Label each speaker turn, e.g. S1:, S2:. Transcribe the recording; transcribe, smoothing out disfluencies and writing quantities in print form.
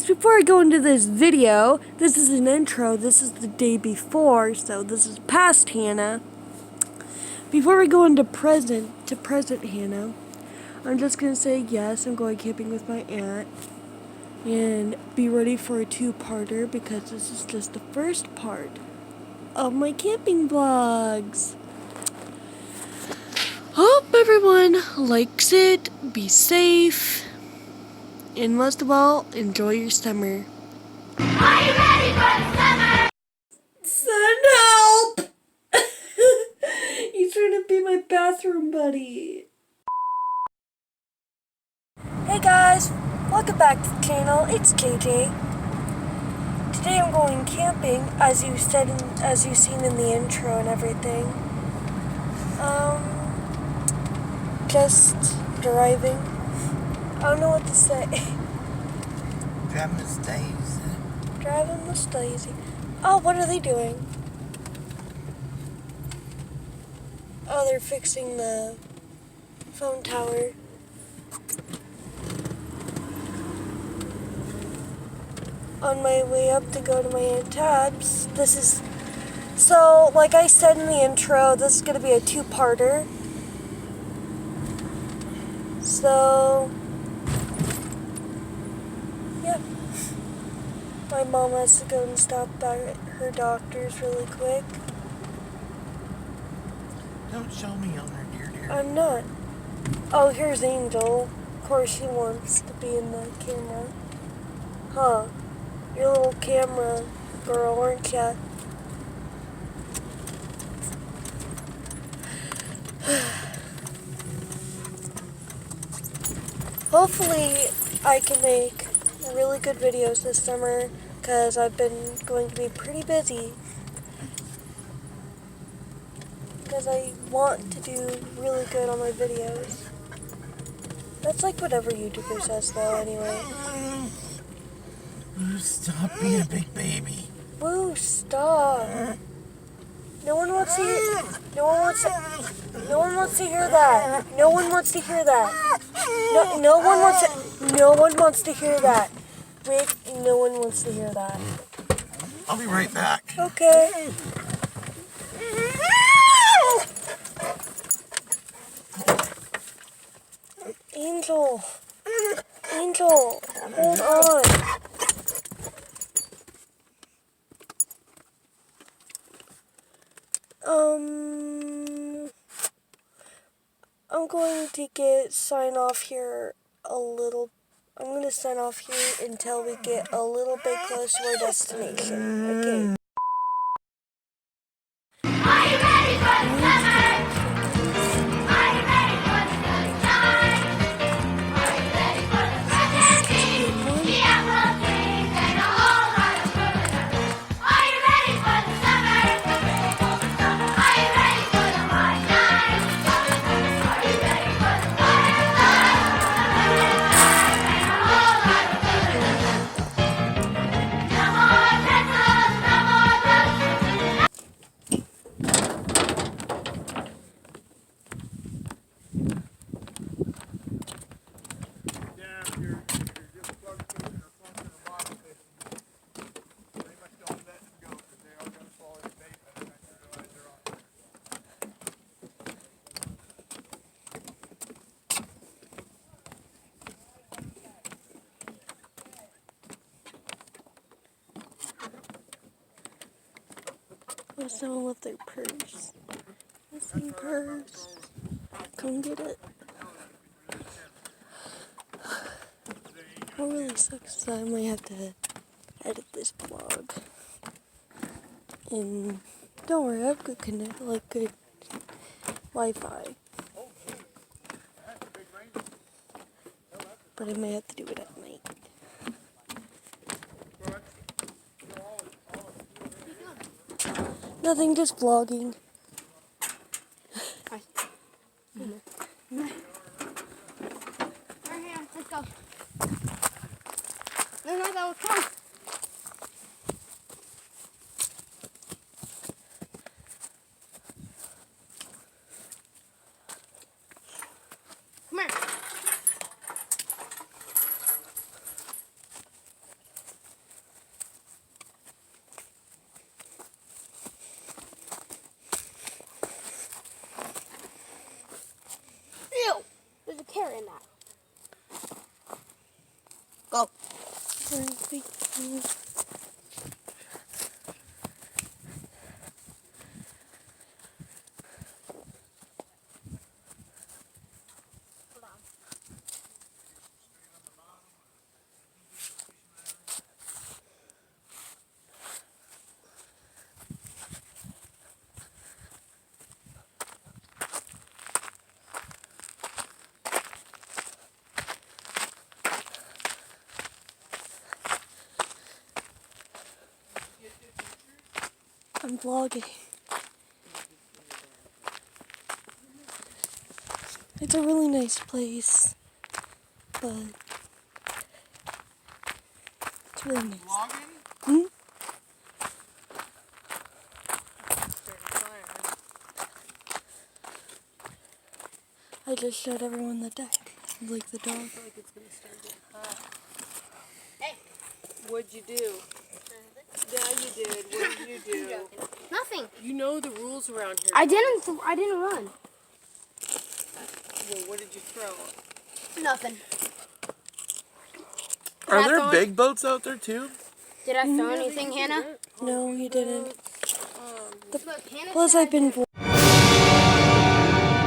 S1: guys, before I go into this video, this is an intro. This is the day before, so this is past Hannah. Before we go into present Hannah, I'm just going to say yes, I'm going camping with my aunt. And be ready for a two-parter because this is just the first part of my camping vlogs. Hope everyone likes it, be safe, and most of all, enjoy your summer.
S2: Are you ready for the summer?
S1: Son, help! He's trying to be my bathroom buddy. Hey guys, welcome back to the channel. It's JJ. Today I'm going camping, as you've seen in the intro and everything. Just driving. I don't know what to say.
S3: Driving the Stays.
S1: Driving the Stacy. Oh, what are they doing? Oh, they're fixing the phone tower. On my way up to go to my Aunt Tab's. So, like I said in the intro, this is going to be a two-parter. So, yeah. My mom has to go and stop by her doctor's really quick.
S3: Don't show me on her, dear.
S1: I'm not. Oh, here's Angel. Of course she wants to be in the camera. Huh. You're a little camera girl, aren't ya? Hopefully I can make really good videos this summer because I've been going to be pretty busy. Because I want to do really good on my videos. That's like what every YouTuber says though anyway.
S3: Stop being a big baby.
S1: Woo, stop. No one wants to hear that. No one wants to hear that. No one wants to hear that. No one wants to hear that. Rick, no one wants to hear that.
S3: I'll be right back.
S1: Okay. Angel, hold on. I'm going to sign off here I'm going to sign off here until we get a little bit closer to our destination. Okay.
S2: Are you ready for the summer? Are you ready for the sunshine? Are you ready for the pregnancy? The apple trees and a whole lot of fruit. Are you ready for the summer? Are you ready for the white night? Are you ready for the fireflies? And a whole lot of food. No more pretzels, no more books.
S1: What if someone left their purse? Missing purse. Come get it. What really sucks is I might have to edit this vlog. And don't worry, I have good good Wi-Fi. But I may have to do it at night. Nothing, just vlogging.
S4: Right here, let's go. No, come on. Come here.
S1: I'm vlogging. It's a really nice place, but it's really nice.
S3: Vlogging?
S1: I just showed everyone the deck, like the dog.
S4: Hey.
S5: What'd you do? Yeah, you did. What did you do?
S4: Nothing.
S5: You know the rules around here.
S4: I didn't run.
S5: Well, what did you throw?
S4: Nothing.
S3: Are there big boats out there too?
S4: Did I throw anything, Hannah?
S1: No, you didn't.
S4: Look, Hannah
S1: Plus,
S4: said
S1: I've been